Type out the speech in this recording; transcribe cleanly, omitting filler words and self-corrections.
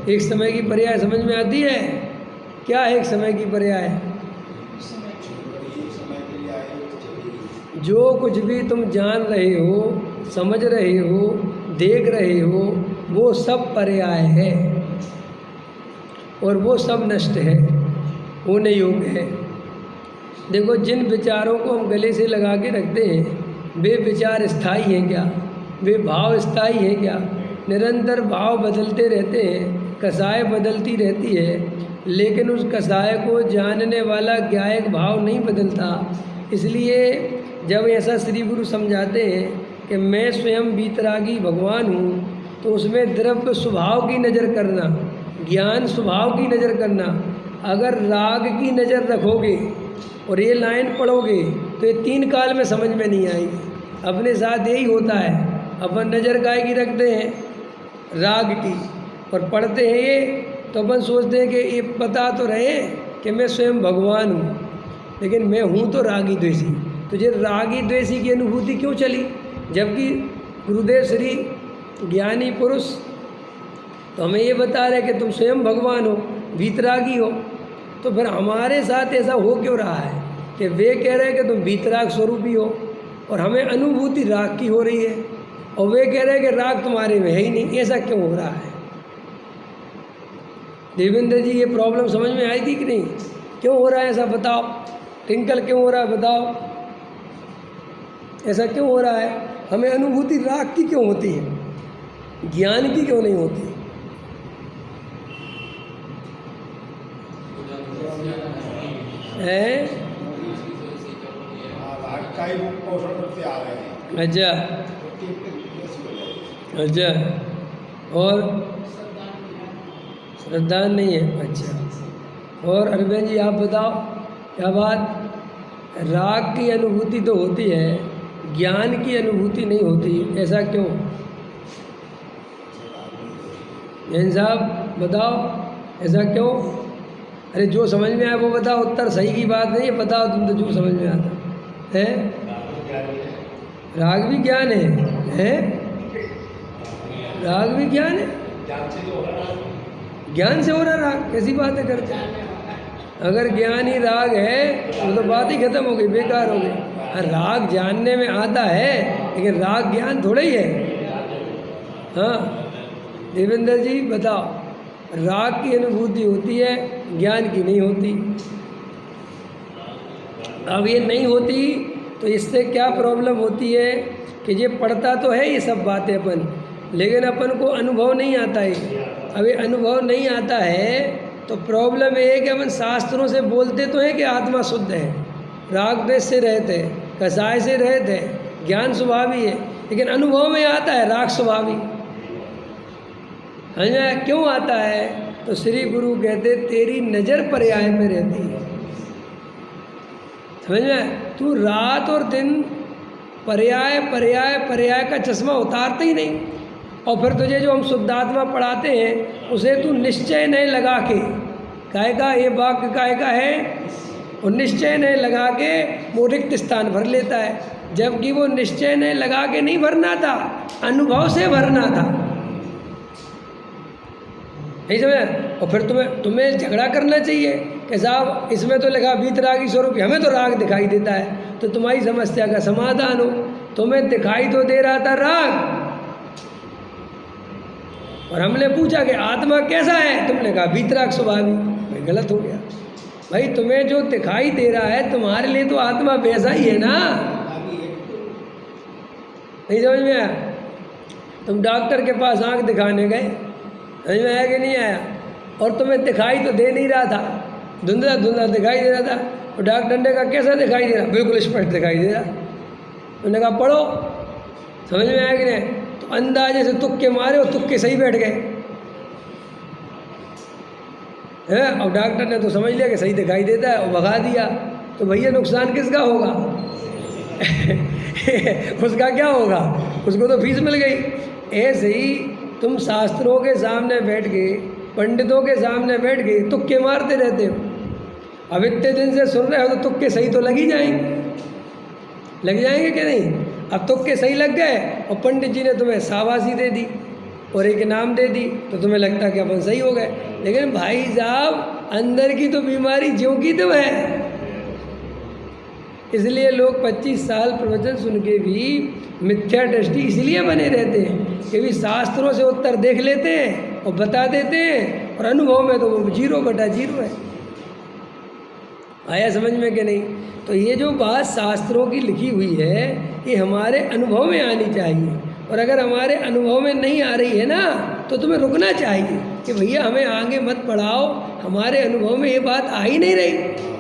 एक समय की पर्याय समझ में आती है? क्या है एक समय की पर्याय? जो कुछ भी तुम जान रहे हो, समझ रहे हो, देख रहे हो, वो सब पर्याय है और वो सब नष्ट है, होने योग्य है। देखो, जिन विचारों को हम गले से लगा के रखते हैं वे विचार स्थायी हैं क्या? वे भाव स्थायी हैं क्या? निरंतर भाव बदलते रहते हैं, कसाय बदलती रहती है, लेकिन उस कसाय को जानने वाला ज्ञायक भाव नहीं बदलता। इसलिए जब ऐसा श्री गुरु समझाते हैं कि मैं स्वयं वीतरागी भगवान हूँ, तो उसमें द्रव्य स्वभाव की नज़र करना, ज्ञान स्वभाव की नज़र करना। अगर राग की नज़र रखोगे और ये लाइन पढ़ोगे तो ये 3 काल में समझ में नहीं आएगी। अपने साथ यही होता है, अपन नज़र काय की रखते हैं? राग की, और पढ़ते हैं ये तो अपन सोचते हैं कि ये पता तो रहे कि मैं स्वयं भगवान हूँ, लेकिन मैं हूँ तो रागी द्वेषी। तो ये रागी द्वेषी की अनुभूति क्यों चली? जबकि गुरुदेव श्री ज्ञानी पुरुष तो हमें ये बता रहे कि तुम स्वयं भगवान हो, वीतरागी हो। तो फिर हमारे साथ ऐसा हो क्यों रहा है कि वे कह रहे हैं कि तुम वीतराग स्वरूपी हो और हमें अनुभूति राग की हो रही है, और वे कह रहे हैं कि राग तुम्हारे में है ही नहीं? ऐसा क्यों हो रहा है? देवेंद्र जी, ये प्रॉब्लम समझ में आई थी कि नहीं? क्यों हो रहा है ऐसा बताओ? टिंकल क्यों हो रहा है बताओ? ऐसा क्यों हो रहा है? हमें अनुभूति राग की क्यों होती है, ज्ञान की क्यों नहीं होती? है? अच्छा अच्छा, और श्रद्धा नहीं है? अच्छा, और अरविंद जी आप बताओ क्या बात? राग की अनुभूति तो होती है, ज्ञान की अनुभूति नहीं होती, ऐसा क्यों? जैन साहब बताओ ऐसा क्यों? अरे जो समझ में आया वो बताओ, उत्तर सही की बात नहीं है, बताओ तुम तो जो समझ में आता है। राग भी ज्ञान है? राग भी ज्ञान है? ज्ञान से हो रहा राग? कैसी बातें करते हैं? अगर ज्ञान ही राग है तो बात ही खत्म हो गई, बेकार हो गई। राग जानने में आता है, लेकिन राग ज्ञान थोड़ा ही है। हाँ देवेंद्र जी बताओ, राग की अनुभूति होती है, ज्ञान की नहीं होती। अब ये नहीं होती तो इससे क्या प्रॉब्लम होती है कि ये पढ़ता तो है ये सब बातें अपन, लेकिन अपन को अनुभव नहीं आता है। अब ये अनुभव नहीं आता है तो प्रॉब्लम ये है कि अपन शास्त्रों से बोलते तो हैं कि आत्मा शुद्ध है, राग द्वेष से रहते हैं, कसाय से रहते हैं, ज्ञान स्वभावी है, लेकिन अनुभव में आता है राग स्वभावी। हाँ, क्यों आता है? तो श्री गुरु कहते तेरी नज़र पर्याय में रहती है। समझ में? तू रात और दिन पर्याय पर्याय पर्याय का चश्मा उतारते ही नहीं, और फिर तुझे जो हम शुद्धात्मा पढ़ाते हैं उसे तू निश्चय नहीं लगा के, काय का ये वाक्य काय का है, और निश्चय नहीं लगा के वो रिक्त स्थान भर लेता है, जबकि वो निश्चय नहीं लगा के नहीं भरना था, अनुभव से भरना था। नहीं समझ? और फिर तुम्हें झगड़ा करना चाहिए कि साहब इसमें तो लिखा वीतरागी स्वरूप, हमें तो राग दिखाई देता है। तो तुम्हारी समस्या का समाधान हो, तुम्हें दिखाई तो दे रहा था राग, और हमने पूछा कि आत्मा कैसा है, तुमने कहा वीतराग स्वभावी। भाई गलत हो गया। भाई तुम्हें जो दिखाई दे रहा है तुम्हारे लिए तो आत्मा वैसा ही है ना। नहीं समझ में आया? तुम डॉक्टर के पास आंख दिखाने गए, समझ में आया कि नहीं आया? और तुम्हें दिखाई तो दे नहीं रहा था, धुंधला धुंधला दिखाई दे रहा था। और डॉक्टर ने कहा कैसा दिखाई दे रहा? बिल्कुल स्पष्ट दिखाई दे रहा। उन्होंने कहा पढ़ो। समझ में आया कि नहीं? तो अंदाजे से तुक्के मारे और तुक्के सही बैठ गए है। और डॉक्टर ने तो समझ लिया कि सही दिखाई देता है और भगा दिया। तो भैया नुकसान किसका होगा? उसका क्या होगा? उसको तो फीस मिल गई। ऐसे ही तुम शास्त्रों के सामने बैठ गए, पंडितों के सामने बैठ गए, तुक्के मारते रहते हो। अब इतने दिन से सुन रहे हो तो तुक्के सही तो लग ही जाएंगे, लग जाएंगे कि नहीं? अब तुक्के सही लग गए और पंडित जी ने तुम्हें शाबाशी दे दी, और एक नाम दे दी तो तुम्हें लगता कि अपन सही हो गए। लेकिन भाई साहब अंदर की तो बीमारी ज्यों की तो है। इसलिए लोग 25 साल प्रवचन सुन के भी मिथ्या दृष्टि इसलिए बने रहते हैं कि भी शास्त्रों से उत्तर देख लेते हैं और बता देते हैं, और अनुभव में तो वो 0/0 है। आया समझ में कि नहीं? तो ये जो बात शास्त्रों की लिखी हुई है ये हमारे अनुभव में आनी चाहिए, और अगर हमारे अनुभव में नहीं आ रही है ना तो तुम्हें रुकना चाहिए कि भैया हमें आगे मत बढ़ाओ, हमारे अनुभव में ये बात आ ही नहीं रही।